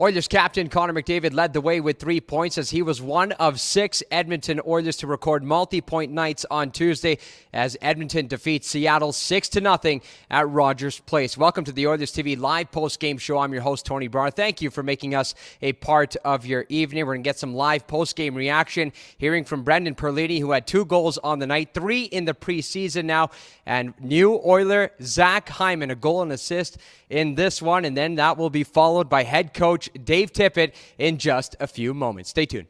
Oilers captain Connor McDavid led the way with 3 points as he was one of 6 Edmonton Oilers to record multi-point nights on Tuesday as Edmonton defeats Seattle 6-0 at Rogers Place. Welcome to the Oilers TV live post-game show. I'm your host, Tony Barr. Thank you for making us a part of your evening. We're going to get some live post-game reaction, hearing from Brendan Perlini, who had 2 goals on the night, 3 in the preseason now, and new Oiler Zach Hyman, a goal and assist in this one, and then that will be followed by head coach Dave Tippett in just a few moments. Stay tuned.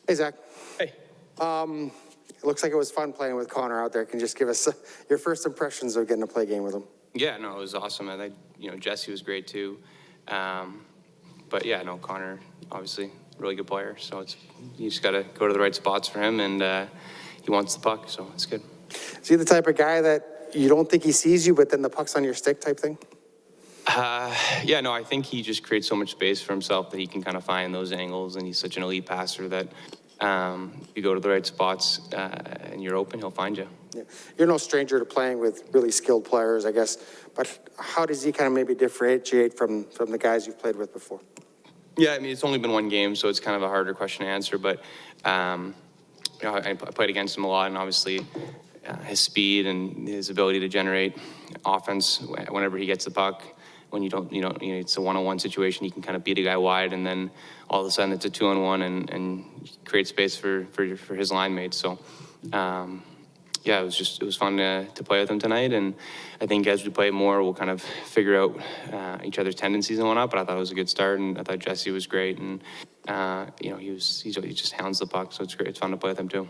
Hey, Zach. Hey. It looks like it was fun playing with Connor out there. Can you just give us your first impressions of getting to play a game with him? Yeah, no, it was awesome. I think, Jesse was great too. But yeah, no, Connor, obviously, really good player. So you just got to go to the right spots for him, and he wants the puck, so it's good. Is he the type of guy that you don't think he sees you, but then the puck's on your stick type thing? Yeah, no, I think he just creates so much space for himself that he can kind of find those angles, and he's such an elite passer that you go to the right spots and you're open, he'll find you. Yeah. You're no stranger to playing with really skilled players, I guess, but how does he kind of maybe differentiate from the guys you've played with before? Yeah, I mean, it's only been one game, so it's kind of a harder question to answer, but I played against him a lot, and obviously his speed and his ability to generate offense whenever he gets the puck. When it's a one-on-one situation, you can kind of beat a guy wide, and then all of a sudden it's a two-on-one and create space for his line mates. So, yeah, it was fun to play with him tonight, and I think as we play more, we'll kind of figure out each other's tendencies and whatnot. But I thought it was a good start, and I thought Jesse was great, and he just hounds the puck, so it's great. It's fun to play with him too.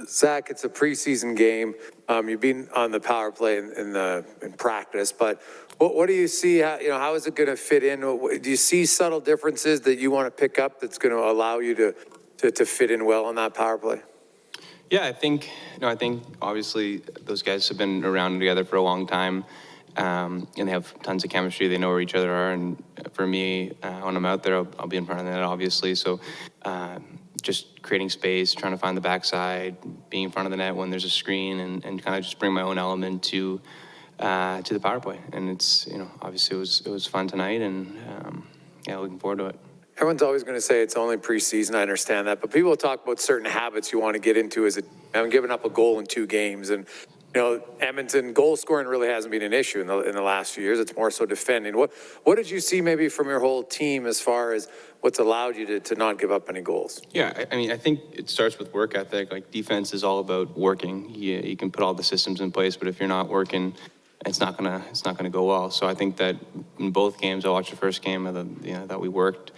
Zach, it's a preseason game. You've been on the power play in practice, but what do you see? How is it going to fit in? Do you see subtle differences that you want to pick up that's going to allow you to fit in well on that power play? Yeah, I think obviously those guys have been around together for a long time, and they have tons of chemistry. They know where each other are, and for me, when I'm out there, I'll be in front of the net, obviously. So. Just creating space, trying to find the backside, being in front of the net when there's a screen, and kind of just bring my own element to the power play. And it's obviously it was fun tonight, and yeah, looking forward to it. Everyone's always going to say it's only preseason. I understand that, but people talk about certain habits you want to get into. I'm giving up a goal in 2 games, and Edmonton goal scoring really hasn't been an issue in the last few years. It's more so defending. What did you see maybe from your whole team as far as what's allowed you to not give up any goals? Yeah, I mean, I think it starts with work ethic. Like, defense is all about working. You can put all the systems in place, but if you're not working, it's not gonna go well. So I think that in both games, I watched the first game, that we worked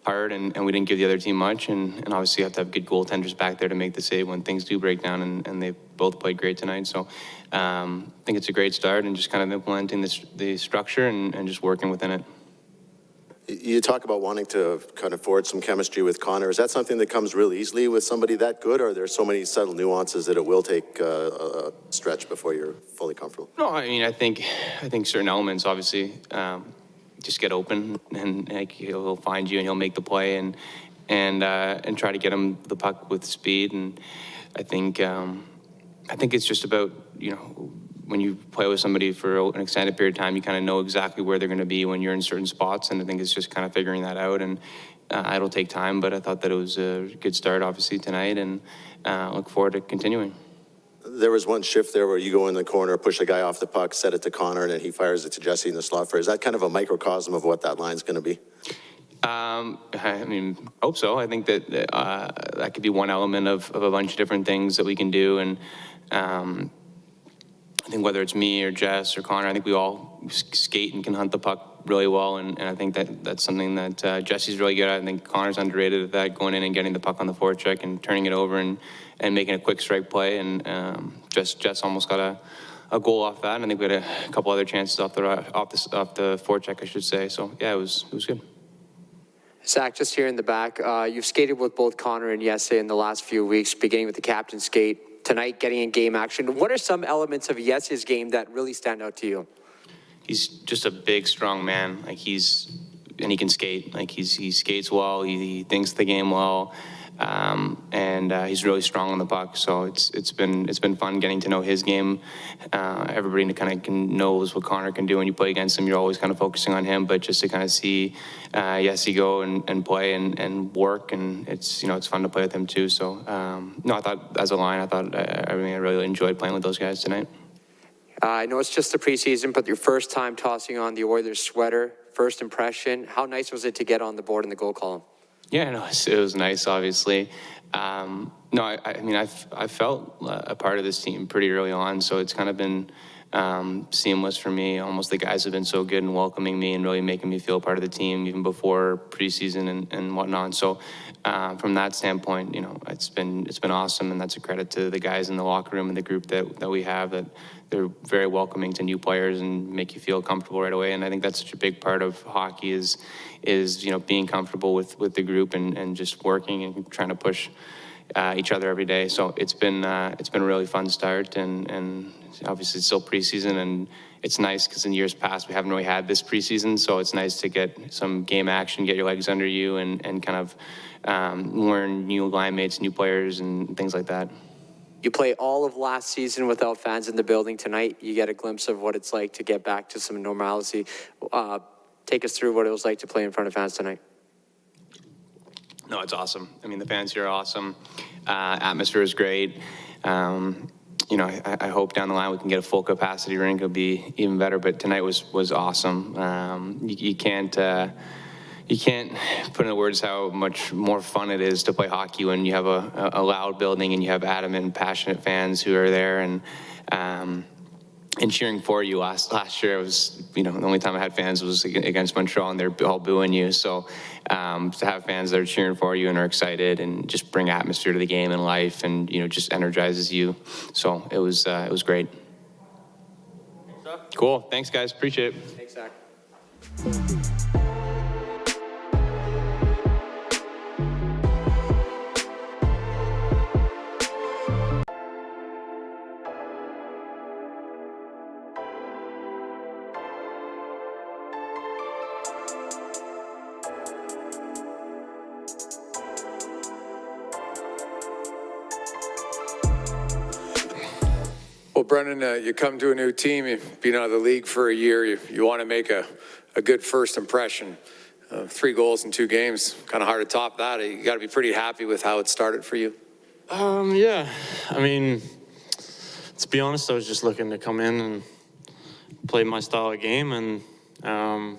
hard and we didn't give the other team much, and obviously you have to have good goaltenders back there to make the save when things do break down, and they both played great tonight. So I think it's a great start, and just kind of implementing the structure and just working within it. You talk about wanting to kind of forge some chemistry with Connor. Is that something that comes real easily with somebody that good, or are there so many subtle nuances that it will take a stretch before you're fully comfortable? No, I mean, I think certain elements, obviously, just get open, and he'll find you and he'll make the play, and try to get him the puck with speed. And I think it's just about when you play with somebody for an extended period of time, you kind of know exactly where they're going to be when you're in certain spots, and I think it's just kind of figuring that out, and it'll take time, but I thought that it was a good start, obviously, tonight, and look forward to continuing. There was one shift there where you go in the corner, push a guy off the puck, set it to Connor, and then he fires it to Jesse in the slot. Is that kind of a microcosm of what that line's going to be? I mean, I hope so. I think that that could be one element of a bunch of different things that we can do. And I think whether it's me or Jess or Connor, I think we all skate and can hunt the puck really well. And I think that's something that Jesse's really good at. I think Connor's underrated at that, going in and getting the puck on the forecheck and turning it over and making a quick strike play. And Jess almost got a goal off that. And I think we had a couple other chances off the forecheck, I should say. So yeah, it was good. Zach, just here in the back, you've skated with both Connor and Jesse in the last few weeks, beginning with the captain skate, tonight getting in game action. What are some elements of Jesse's game that really stand out to you? He's just a big, strong man. Like and he can skate. Like he skates well. He thinks the game well, and he's really strong on the puck. So it's been fun getting to know his game. Everybody kind of knows what Connor can do. When you play against him, you're always kind of focusing on him. But just to kind of see Jesse go and play and work, and it's fun to play with him too. So no, I thought as a line, I really enjoyed playing with those guys tonight. I know it's just the preseason, but your first time tossing on the Oilers sweater, first impression, how nice was it to get on the board in the goal column? Yeah, no, it was nice, obviously. No, I mean, I felt a part of this team pretty early on, so it's kind of been seamless for me. Almost the guys have been so good in welcoming me and really making me feel part of the team even before preseason and whatnot. So from that standpoint, it's been awesome, and that's a credit to the guys in the locker room and the group that we have, that they're very welcoming to new players and make you feel comfortable right away. And I think that's such a big part of hockey is being comfortable with the group and just working and trying to push each other every day. So it's been a really fun start, and obviously it's still preseason, and it's nice because in years past we haven't really had this preseason, so it's nice to get some game action, get your legs under you, and kind of learn new line mates, new players, and things like that. You play all of last season without fans in the building. Tonight, you get a glimpse of what it's like to get back to some normalcy. Take us through what it was like to play in front of fans tonight. No, it's awesome. I mean, the fans here are awesome. Atmosphere is great. I hope down the line we can get a full capacity rink. It'll be even better. But tonight was awesome. You can't put into words how much more fun it is to play hockey when you have a loud building and you have adamant, passionate fans who are there and cheering for you. Last year, it was the only time I had fans was against Montreal, and they're all booing you. So to have fans that are cheering for you and are excited and just bring atmosphere to the game and life, and just energizes you. So it was great. Cool. Thanks, guys. Appreciate it. Thanks, Zach. Well, Brendan, you come to a new team, you've been out of the league for a year, you want to make a good first impression. 3 goals in 2 games, kind of hard to top that. You got to be pretty happy with how it started for you. Yeah, I mean, to be honest, I was just looking to come in and play my style of game, and I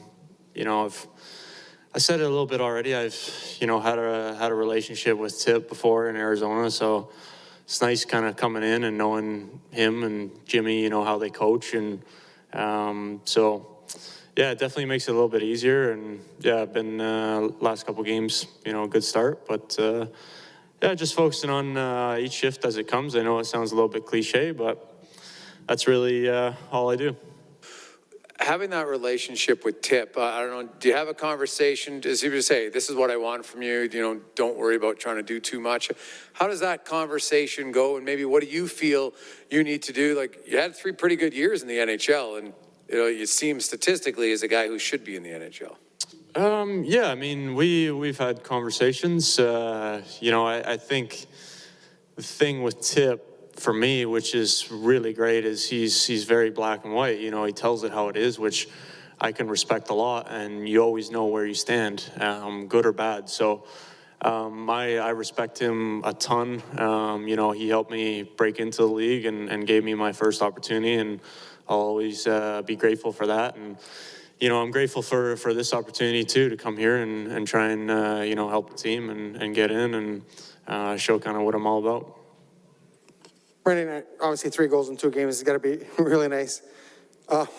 said it a little bit already. I've had a relationship with Tip before in Arizona, so it's nice kind of coming in and knowing him and Jimmy, how they coach, and so yeah, it definitely makes it a little bit easier. And yeah, I've been last couple games, a good start, but yeah, just focusing on each shift as it comes. I know it sounds a little bit cliche, but that's really all I do. Having that relationship with Tip, I don't know, do you have a conversation? Does he just say, this is what I want from you, don't worry about trying to do too much? How does that conversation go? And maybe what do you feel you need to do? Like, you had 3 pretty good years in the NHL, and you seem statistically as a guy who should be in the NHL. Yeah, I mean, we've had conversations. I think the thing with Tip, for me, which is really great, is he's very black and white. He tells it how it is, which I can respect a lot, and you always know where you stand, good or bad. So I respect him a ton. He helped me break into the league and gave me my first opportunity, and I'll always be grateful for that. And I'm grateful for this opportunity too, to come here and try and, help the team and get in and show kind of what I'm all about. Brendan, obviously 3 goals in 2 games has got to be really nice. But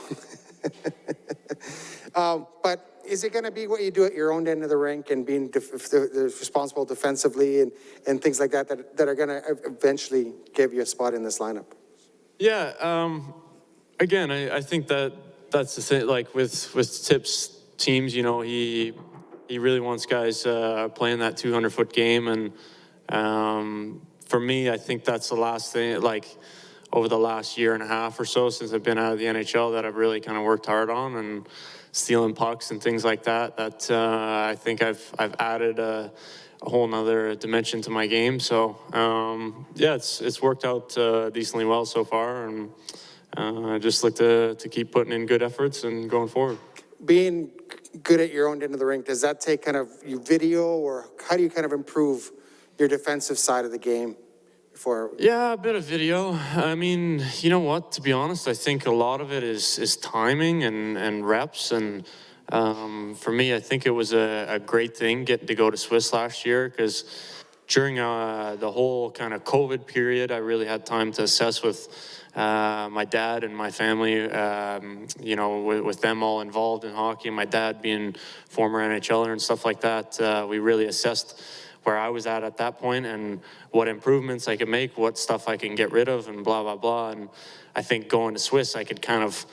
is it going to be what you do at your own end of the rink and being responsible defensively and things like that are going to eventually give you a spot in this lineup? Yeah. Again, I think that's the thing. Like with Tip's teams, he really wants guys playing that 200-foot game, and for me, I think that's the last thing. Like over the last year and a half or so since I've been out of the NHL, that I've really kind of worked hard on, and stealing pucks and things like that. That I think I've added a whole nother dimension to my game. So yeah, it's worked out decently well so far, and I just look to keep putting in good efforts and going forward. Being good at your own end of the rink, does that take kind of you video, or how do you kind of improve your defensive side of the game? Yeah, a bit of video. I mean, you know what, to be honest, I think a lot of it is timing and reps. And for me, I think it was a great thing getting to go to Swiss last year, because during the whole kind of COVID period, I really had time to assess with my dad and my family, with them all involved in hockey, and my dad being former NHLer and stuff like that. We really assessed where I was at that point and what improvements I could make, what stuff I can get rid of, and blah, blah, blah. And I think going to Swiss, I could kind of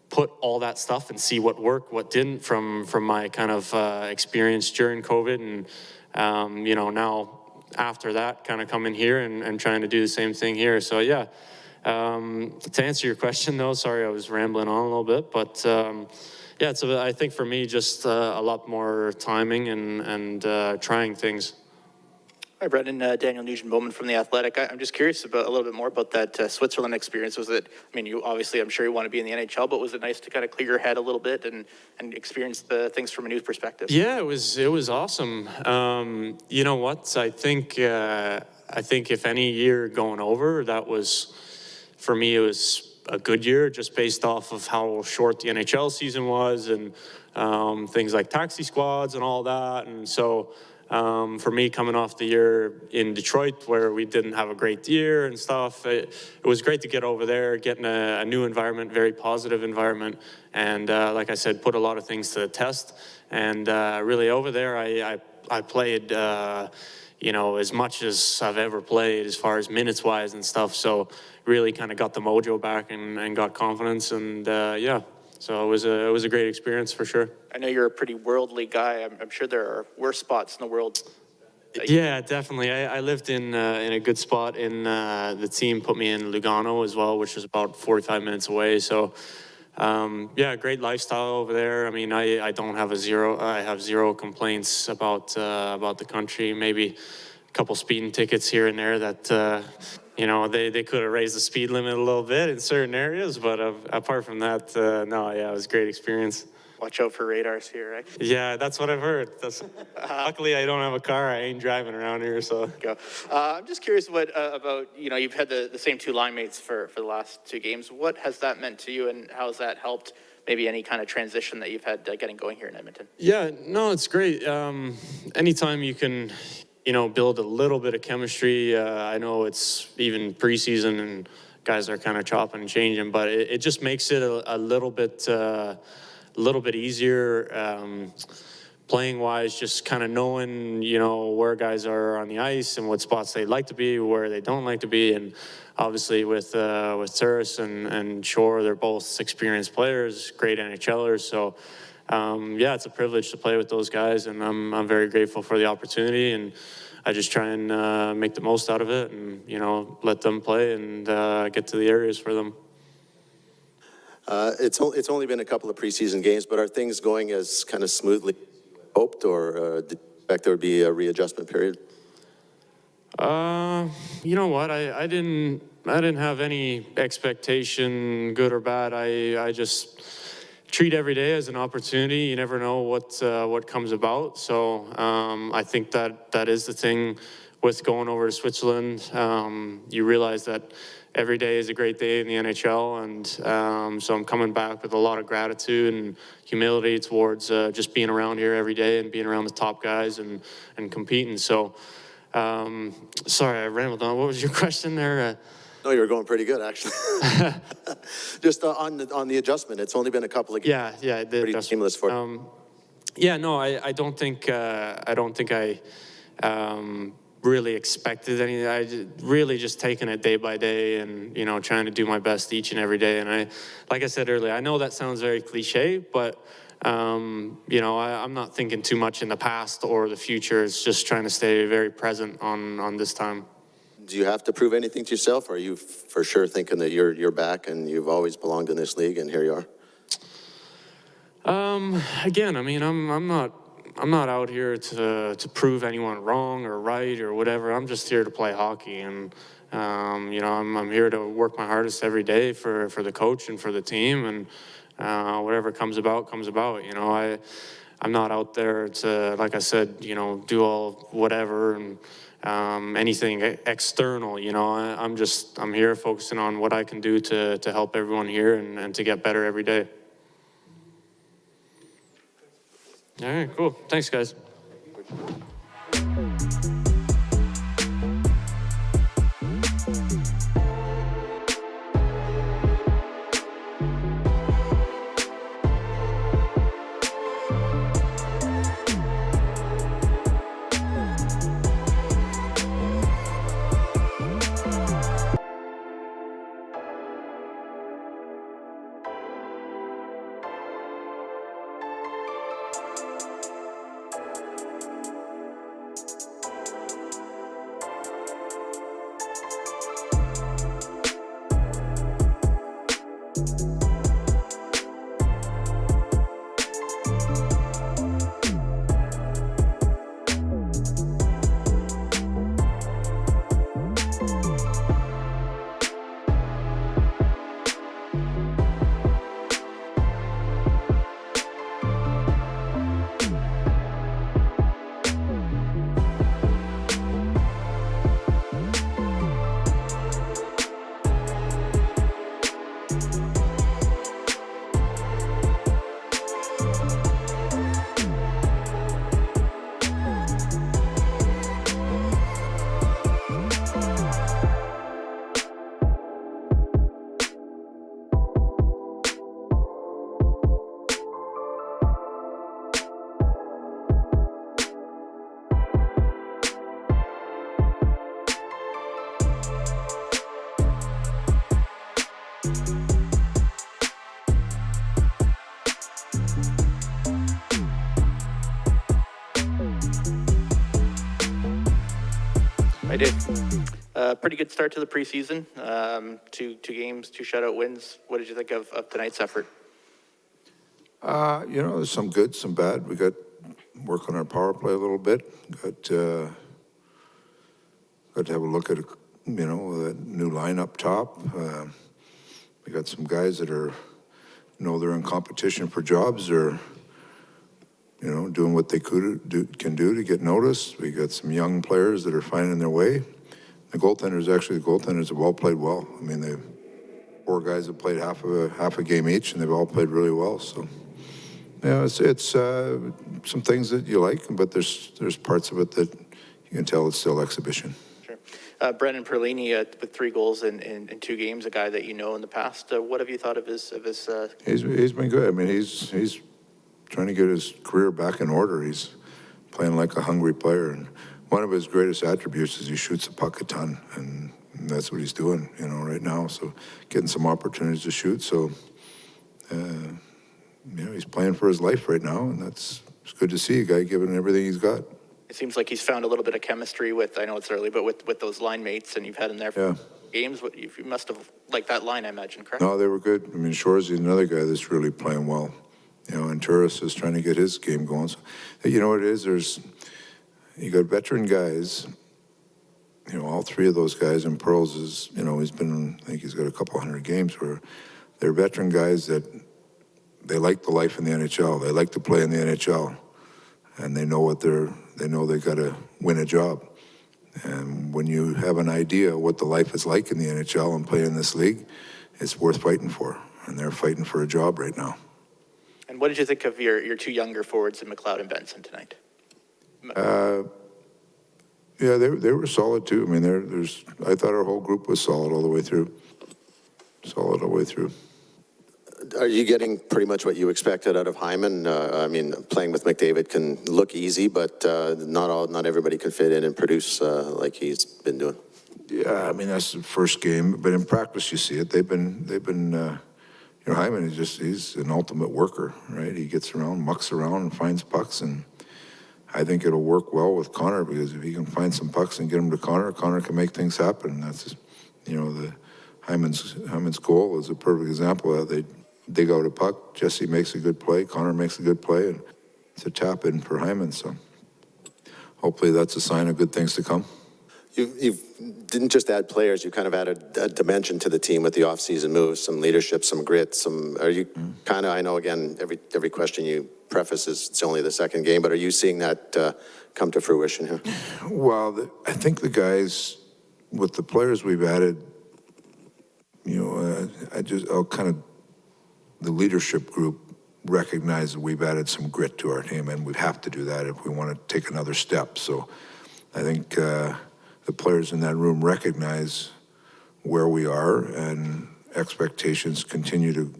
put all that stuff and see what worked, what didn't from my kind of experience during COVID. And, now after that, kind of coming here and trying to do the same thing here. So, yeah, to answer your question, though, sorry I was rambling on a little bit, but yeah, I think for me, just a lot more timing and trying things. Hi, Brendan. Daniel Nugent-Bowman from The Athletic. I'm just curious about a little bit more about that Switzerland experience. Was it, you obviously, I'm sure you want to be in the NHL, but was it nice to kind of clear your head a little bit and experience the things from a news perspective? Yeah, it was awesome. You know what? I think if any year going over, that was, for me, it was a good year, just based off of how short the NHL season was, and things like taxi squads and all that. And so, for me, coming off the year in Detroit where we didn't have a great year and stuff, it was great to get over there, get in a new environment, very positive environment, and like I said, put a lot of things to the test. And really over there, I played, as much as I've ever played as far as minutes wise and stuff. So really kind of got the mojo back and got confidence, and yeah. So it was a great experience for sure. I know you're a pretty worldly guy. I'm sure there are worse spots in the world. Yeah, definitely. I lived in a good spot. The team put me in Lugano as well, which was about 45 minutes away. So yeah, great lifestyle over there. I mean, I have zero complaints about the country. Maybe a couple speeding tickets here and there that. They could have raised the speed limit a little bit in certain areas, but apart from that, no, yeah, it was a great experience. Watch out for radars here, right? Yeah, that's what I've heard. Luckily, I don't have a car. I ain't driving around here, so. Go. I'm just curious about, you've had the same 2 line mates for the last 2 games. What has that meant to you, and how has that helped maybe any kind of transition that you've had getting going here in Edmonton? Yeah, no, it's great. Anytime you can build a little bit of chemistry. I know it's even preseason and guys are kind of chopping and changing, but it just makes it a little bit easier playing wise, just kind of knowing, where guys are on the ice and what spots they like to be, where they don't like to be. And obviously with Turris and Shore, they're both experienced players, great NHLers. So yeah, it's a privilege to play with those guys, and I'm very grateful for the opportunity, and I just try and make the most out of it, and let them play and get to the areas for them. It's only been a couple of preseason games, but are things going as kind of smoothly as you hoped, or did you expect there would be a readjustment period? You know what? I didn't have any expectation, good or bad. I just treat every day as an opportunity. You never know what comes about. So I think that is the thing with going over to Switzerland. You realize that every day is a great day in the NHL, and so I'm coming back with a lot of gratitude and humility towards just being around here every day and being around the top guys and competing. So, sorry, I rambled on. What was your question there? No, you were going pretty good, actually. Just on the adjustment, it's only been a couple of games. Yeah, Pretty seamless for yeah, no, I don't think I really expected anything. Really just taking it day by day and, trying to do my best each and every day. And like I said earlier, I know that sounds very cliche, but, I'm not thinking too much in the past or the future. It's just trying to stay very present on this time. Do you have to prove anything to yourself, or are you for sure thinking that you're back and you've always belonged in this league and here you are? Again, I mean, I'm not out here to prove anyone wrong or right or whatever. I'm just here to play hockey, and I'm here to work my hardest every day for the coach and for the team, and whatever comes about. I'm not out there to, like I said, do all whatever and anything external. I'm here focusing on what I can do to help everyone here and to get better every day. All right, cool. Thanks, guys. I did. Pretty good start to the preseason. Two games, 2 shutout wins. What did you think of tonight's effort? There's some good, some bad. We got work on our power play a little bit. Got to have a look at, that new line up top. We got some guys that are, they're in competition for jobs. They're, doing what they can do to get noticed. We got some young players that are finding their way. The goaltenders have all played well. I mean, the 4 guys have played half a game each, and they've all played really well. So, it's some things that you like, but there's parts of it that you can tell it's still exhibition. Sure. Brendan Perlini with 3 goals in 2 games, a guy that in the past. What have you thought of his? He's been good. I mean, he's trying to get his career back in order. He's playing like a hungry player, and one of his greatest attributes is he shoots a puck a ton, and that's what he's doing, right now. So getting some opportunities to shoot. So, he's playing for his life right now, and it's good to see a guy giving everything he's got. It seems like he's found a little bit of chemistry with, I know it's early, but with those line mates, and you've had him there for games. You must have liked that line, I imagine, correct? No, they were good. I mean, Shoresy is another guy that's really playing well. And Turris is trying to get his game going. So, what it is, you got veteran guys, all 3 of those guys, and Pearls is, I think he's got a couple 100 games where they're veteran guys that they like the life in the NHL. They like to play in the NHL, and they know they got to win a job. And when you have an idea what the life is like in the NHL and play in this league, it's worth fighting for. And they're fighting for a job right now. And what did you think of your two younger forwards in McLeod and Benson tonight? Yeah, they were solid too. I mean, I thought our whole group was solid all the way through. Solid all the way through. Are you getting pretty much what you expected out of Hyman? I mean, playing with McDavid can look easy, but not everybody can fit in and produce like he's been doing. Yeah, I mean, that's the first game, but in practice you see it. They've been. Hyman he's an ultimate worker, right? He gets around, mucks around, and finds pucks, and I think it'll work well with Connor, because if he can find some pucks and get them to Connor can make things happen. That's, the Hyman's goal is a perfect example of that. They dig out a puck, Jesse makes a good play, Connor makes a good play, and it's a tap in for Hyman. So hopefully that's a sign of good things to come. You didn't just add players, you kind of added a dimension to the team with the offseason moves, some leadership, some grit, are you kind of, I know again, every question you preface is it's only the second game, but are you seeing that come to fruition here? Well, I think the guys, with the players we've added, the leadership group recognize that we've added some grit to our team, and we have to do that if we want to take another step. So I think the players in that room recognize where we are, and expectations continue to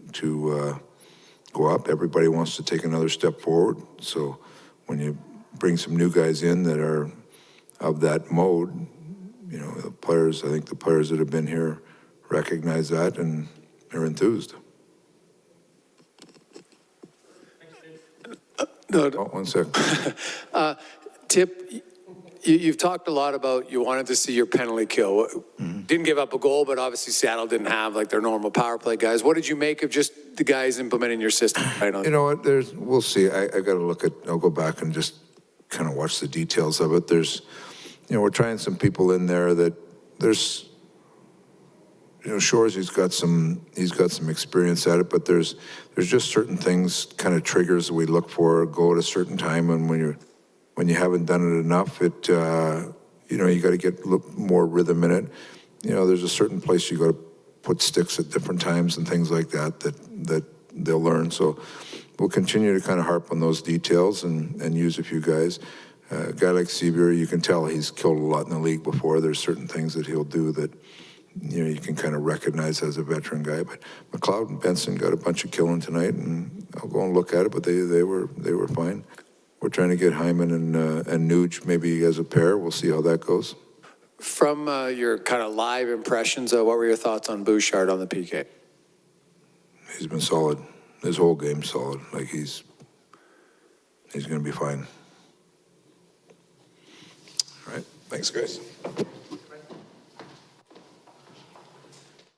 go up. Everybody wants to take another step forward. So when you bring some new guys in that are of that mode, the players, I think the players that have been here recognize that and are enthused. No, 1 second. Tip, you've talked a lot about you wanted to see your penalty kill. Didn't give up a goal, but obviously Seattle didn't have like their normal power play guys. What did you make of just the guys implementing your system? Right on? You know what? We'll see. I got to I'll go back and just kind of watch the details of it. We're trying some people in there that there's, Shores, he's got some experience at it, but there's just certain things, kind of triggers that we look for, go at a certain time, and when you haven't done it enough, you got to get a little more rhythm in it. There's a certain place you got to put sticks at different times and things like that they'll learn. So we'll continue to kind of harp on those details and use a few guys. A guy like Seaver, you can tell he's killed a lot in the league before. There's certain things that he'll do that you can kind of recognize as a veteran guy. But McLeod and Benson got a bunch of killing tonight, and I'll go and look at it, but they were fine. We're trying to get Hyman and Nuge maybe as a pair. We'll see how that goes. From your kind of live impressions, what were your thoughts on Bouchard on the PK? He's been solid. His whole game's solid. Like he's going to be fine. All right. Thanks, guys.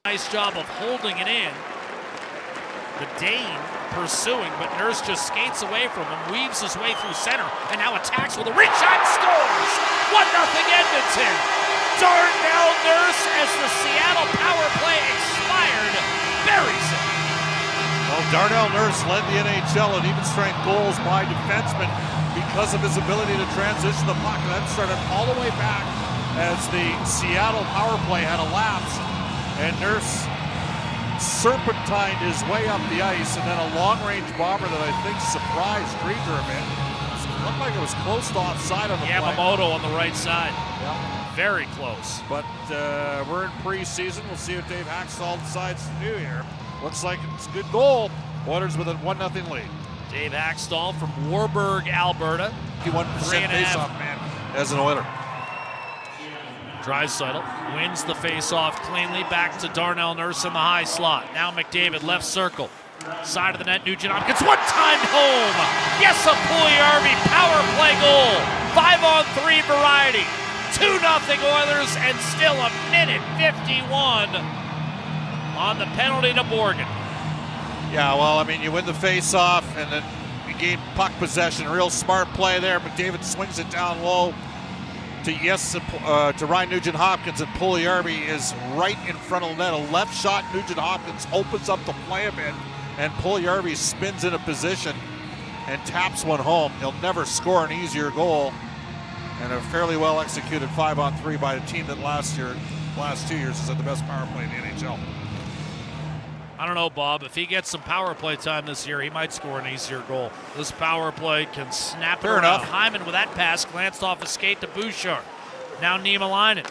Nice job of holding it in. The Dane pursuing, but Nurse just skates away from him, weaves his way through center, and now attacks with a reach shot, scores! 1-0 Edmonton! Darnell Nurse, as the Seattle power play expired, buries it. Well, Darnell Nurse led the NHL in even strength goals by defensemen because of his ability to transition the puck, and that started all the way back as the Seattle power play had elapsed, and Nurse serpentined his way up the ice, and then a long-range bomber that I think surprised Krieger a bit. It looked like it was close to offside on the play. Yamamoto on the right side. Yeah. Very close. But we're in preseason. We'll see what Dave Haxtell decides to do here. Looks like it's a good goal. Oilers with a 1-0 lead. Dave Haxtell from Warburg, Alberta. 51% face-off man as an Oiler. Draisaitl wins the face-off cleanly, back to Darnell Nurse in the high slot. Now McDavid, left circle. Side of the net, Nugent-Hopkins, one-time home! Yes, a Puljujärvi power play goal! 5-on-3 variety. 2-0 Oilers, and still a minute 51 on the penalty to Borgen. Yeah, well, I mean, you win the face-off, and then you gain puck possession. Real smart play there. McDavid swings it down low to Ryan Nugent-Hopkins, and Puljujärvi is right in front of the net. A left shot, Nugent-Hopkins opens up the play a bit, and Puljujärvi spins into position and taps one home. He'll never score an easier goal, and a fairly well executed 5-on-3 by a team that last 2 years has had the best power play in the NHL. I don't know, Bob. If he gets some power play time this year, he might score an easier goal. This power play can snap it Fair around. enough. Hyman with that pass glanced off his skate to Bouchard. Now Niemelainen.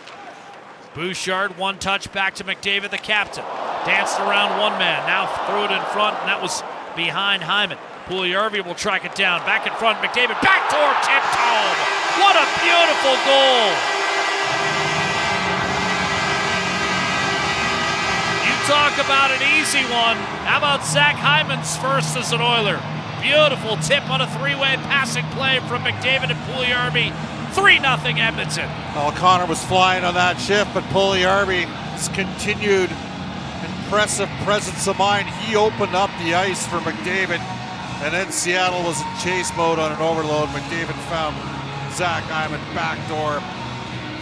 Bouchard, one touch back to McDavid, the captain. Danced around one man, now threw it in front, and that was behind Hyman. Puljujarvi will track it down. Back in front, McDavid, backdoor tipped home. What a beautiful goal. You talk about an easy one. How about Zach Hyman's first as an Oiler? Beautiful tip on a three-way passing play from McDavid and Puljujarvi. 3-0 Edmonton. Well, Connor was flying on that shift, but Puljujarvi's continued impressive presence of mind. He opened up the ice for McDavid, and then Seattle was in chase mode on an overload. McDavid found Zach Hyman backdoor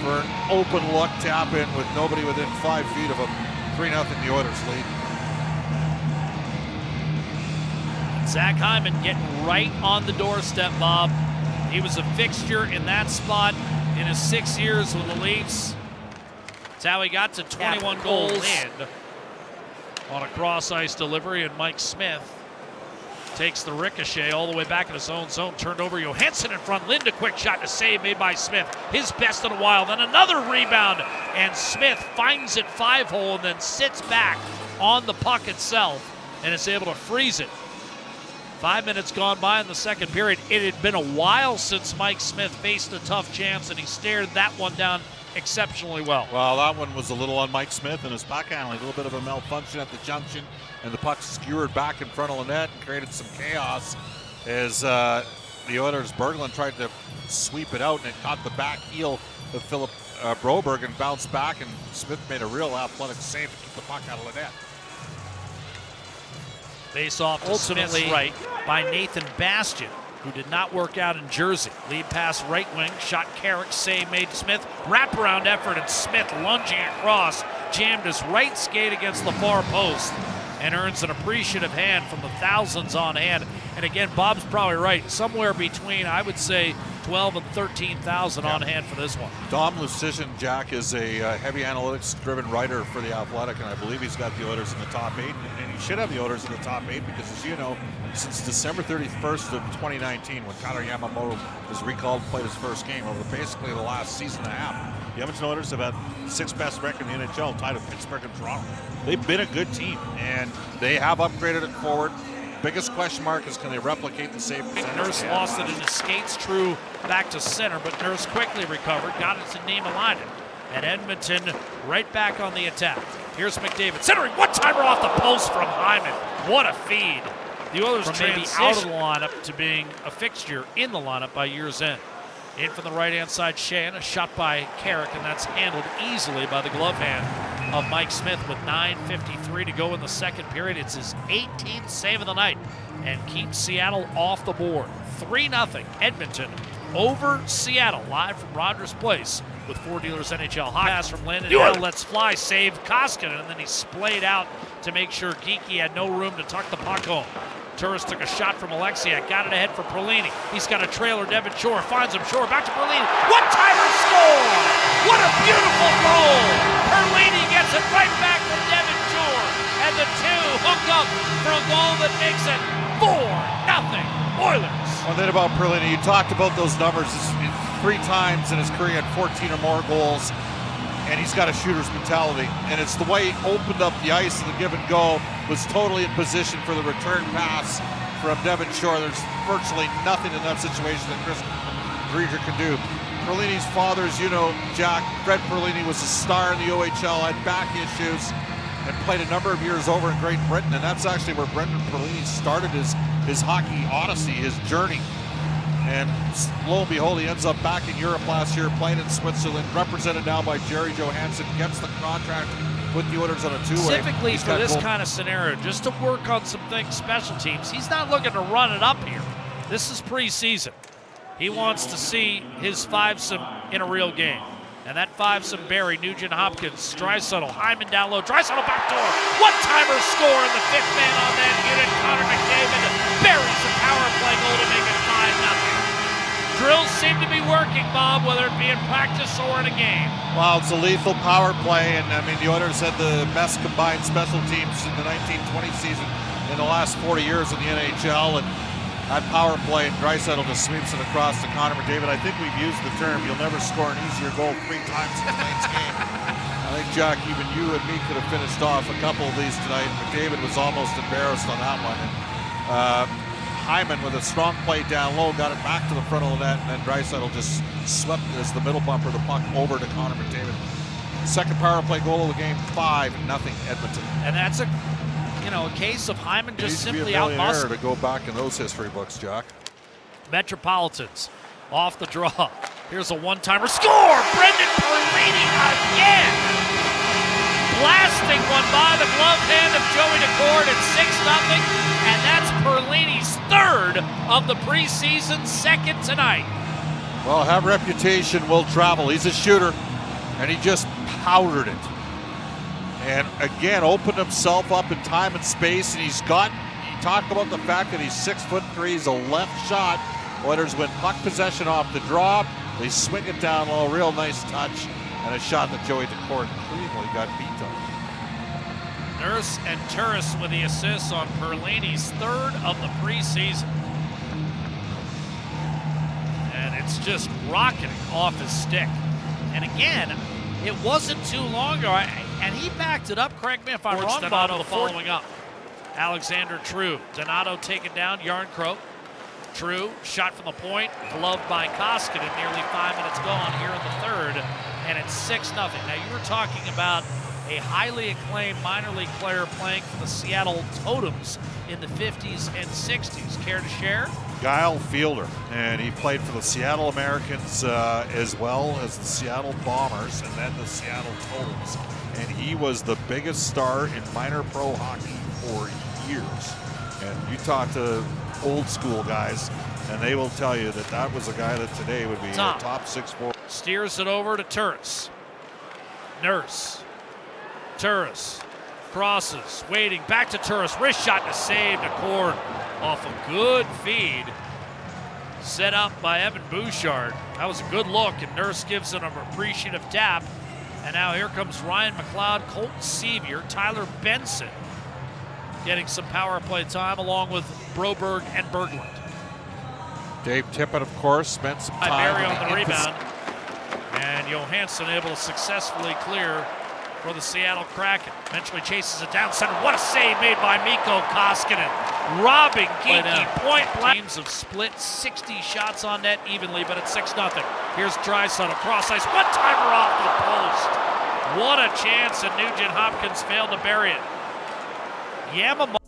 for an open look tap in with nobody within 5 feet of him. 3-0 the Oilers lead. Zach Hyman getting right on the doorstep, Bob. He was a fixture in that spot in his 6 years with the Leafs. That's how he got to 21 goals on a cross-ice delivery, and Mike Smith takes the ricochet all the way back in his own zone. Turned over, Johansson in front. Lind, a quick shot to save made by Smith. His best in a while. Then another rebound, and Smith finds it 5-hole and then sits back on the puck itself and is able to freeze it. 5 minutes gone by in the second period. It had been a while since Mike Smith faced a tough chance, and he stared that one down exceptionally well. Well, that one was a little on Mike Smith and his puck handling. A little bit of a malfunction at the junction, and the puck skewered back in front of the net and created some chaos as the Oilers' Berglund tried to sweep it out, and it caught the back heel of Philip Broberg and bounced back, and Smith made a real athletic save to keep the puck out of the net. Face off to Smith's right by Nathan Bastian, who did not work out in Jersey. Lead pass right wing, shot Carrick, save made Smith. Wraparound effort, and Smith lunging across, jammed his right skate against the far post and earns an appreciative hand from the thousands on hand. And again, Bob's probably right. Somewhere between, I would say, 12 and 13,000 on hand for this one. Dom Lucian, Jack, is a heavy analytics-driven writer for The Athletic, and I believe he's got the Oilers in the top 8, and he should have the Oilers in the top 8 because, as you know, since December 31st of 2019, when Kailer Yamamoto was recalled and played his first game, over basically the last season and a half, the Edmonton Oilers have had 6th best record in the NHL, tied with Pittsburgh and Toronto. They've been a good team, and they have upgraded it forward. Biggest question mark is, can they replicate the save percentage? Nurse lost it in his skates, true back to center, but Nurse quickly recovered, got it to Niemelainen. And Edmonton right back on the attack. Here's McDavid, centering, one-timer off the post from Hyman. What a feed. The Oilers from maybe out of the lineup to being a fixture in the lineup by year's end. In from the right-hand side, Sheahan, a shot by Carrick, and that's handled easily by the glove hand of Mike Smith with 9:53 to go in the second period. It's his 18th save of the night and keeps Seattle off the board. 3-0 Edmonton over Seattle, live from Rogers Place with Four Dealers NHL Hockey. Pass from Landon, now lets fly, save Koskinen, and then he splayed out to make sure Geekie had no room to tuck the puck home. Turris took a shot from Alexiak, got it ahead for Perlini. He's got a trailer, Devin Shore finds him, Shore back to Perlini. One-timer score! What a beautiful goal! Perlini gets it right back from Devin Shore, and the two hook up for a goal that makes it 4-0 Oilers. One thing about Perlini, you talked about those numbers. 3 times in his career, he had 14 or more goals, and he's got a shooter's mentality. And it's the way he opened up the ice in the give and go, was totally in position for the return pass from Devin Shore. There's virtually nothing in that situation that Chris Grieger can do. Perlini's father, as you know, Jack, Fred Perlini, was a star in the OHL, had back issues, and played a number of years over in Great Britain, and that's actually where Brendan Perlini started his hockey odyssey, his journey. And lo and behold, he ends up back in Europe last year, playing in Switzerland, represented now by Jerry Johansson, gets the contract with the Oilers on a 2-way. Specifically for this kind of scenario, just to work on some things, special teams. He's not looking to run it up here. This is preseason. He wants to see his 5-some in a real game. And that 5-some Barry, Nugent Hopkins, Draisaitl, Hyman down low, Draisaitl backdoor. One-timer score, and the 5th man on that unit, Connor McDavid, buries a power play goal to make it 5-0. Drills seem to be working working, Bob, whether it be in practice or in a game. Well, it's a lethal power play, and I mean, the Oilers had the best combined special teams in the 1920 season in the last 40 years in the NHL, and that power play, and Draisaitl just sweeps it across to Connor McDavid. I think we've used the term, you'll never score an easier goal 3 times in tonight's game. I think, Jack, even you and me could have finished off a couple of these tonight. McDavid was almost embarrassed on that one. And Hyman, with a strong play down low, got it back to the front of the net, and then Draisaitl just swept as the middle bumper the puck over to Connor McDavid. Second power play goal of the game, 5-0 Edmonton. And that's a case of Hyman just simply out-muscled. To go back in those history books, Jack. Metropolitans off the draw. Here's a one-timer. Score! Brendan Perlini again! Blasting one by the glove hand of Joey Daccord at 6-0. And that's Perlini's 3rd of the preseason, 2nd tonight. Well, have reputation will travel. He's a shooter, and he just powdered it. And again, opened himself up in time and space, and you talk about the fact that he's 6'3", he's a left shot. Oilers win puck possession off the draw. They swing it down low, real nice touch, and a shot that Joey Daccord cleanly got beat on. Nurse and Turris with the assists on Perlini's 3rd of the preseason. And it's just rocketing off his stick. And again, it wasn't too long ago, and he backed it up. Correct me if I'm wrong, Donato following up. Alexander True. Donato taken down, Yarncroke. True, shot from the point, gloved by Koskinen. Nearly 5 minutes gone here in the 3rd, and it's 6-0. Now, you were talking about a highly acclaimed minor league player playing for the Seattle Totems in the 50s and 60s. Care to share? Guile Fielder, and he played for the Seattle Americans as well as the Seattle Bombers and then the Seattle Totems. And he was the biggest star in minor pro hockey for years. And you talk to old school guys, and they will tell you that that was a guy that today would be a top 6 forward. Steers it over to Turris. Nurse. Turris. Crosses. Waiting. Back to Turris. Wrist shot to save. Daccord off a good feed. Set up by Evan Bouchard. That was a good look, and Nurse gives it an appreciative tap. And now here comes Ryan McLeod, Colton Sevier, Tyler Benson getting some power play time along with Broberg and Berglund. Dave Tippett, of course, spent some time. Barry on the rebound. And Johansson able to successfully clear for the Seattle Kraken. Eventually chases it down center. What a save made by Mikko Koskinen. Robbing Geeky point blank. Teams have split 60 shots on net evenly, but it's 6-0. Here's Draisaitl, cross ice, one-timer off the post. What a chance, and Nugent Hopkins failed to bury it. Yamamoto.